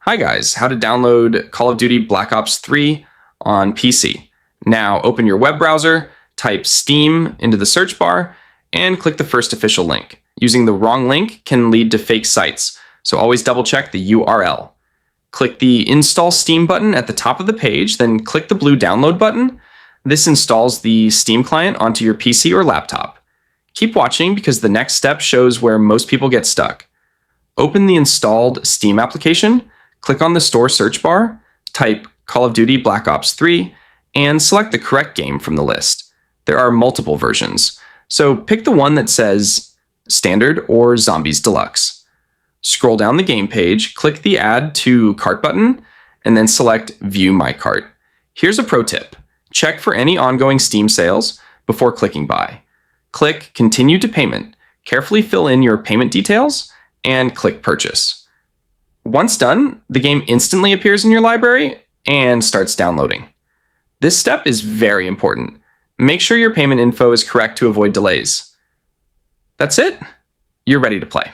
Hi guys, how to download Call of Duty Black Ops 3 on PC. Now open your web browser, type Steam into the search bar, and click the first official link. Using the wrong link can lead to fake sites, so always double check the URL. Click the Install Steam button at the top of the page, then click the blue Download button. This installs the Steam client onto your PC or laptop. Keep watching because the next step shows where most people get stuck. Open the installed Steam application, click on the store search bar, type Call of Duty Black Ops 3, and select the correct game from the list. There are multiple versions, so pick the one that says Standard or Zombies Deluxe. Scroll down the game page, click the Add to Cart button, and then select View My Cart. Here's a pro tip. Check for any ongoing Steam sales before clicking Buy. Click Continue to Payment. Carefully fill in your payment details and click Purchase. Once done, the game instantly appears in your library and starts downloading. This step is very important. Make sure your payment info is correct to avoid delays. That's it. You're ready to play.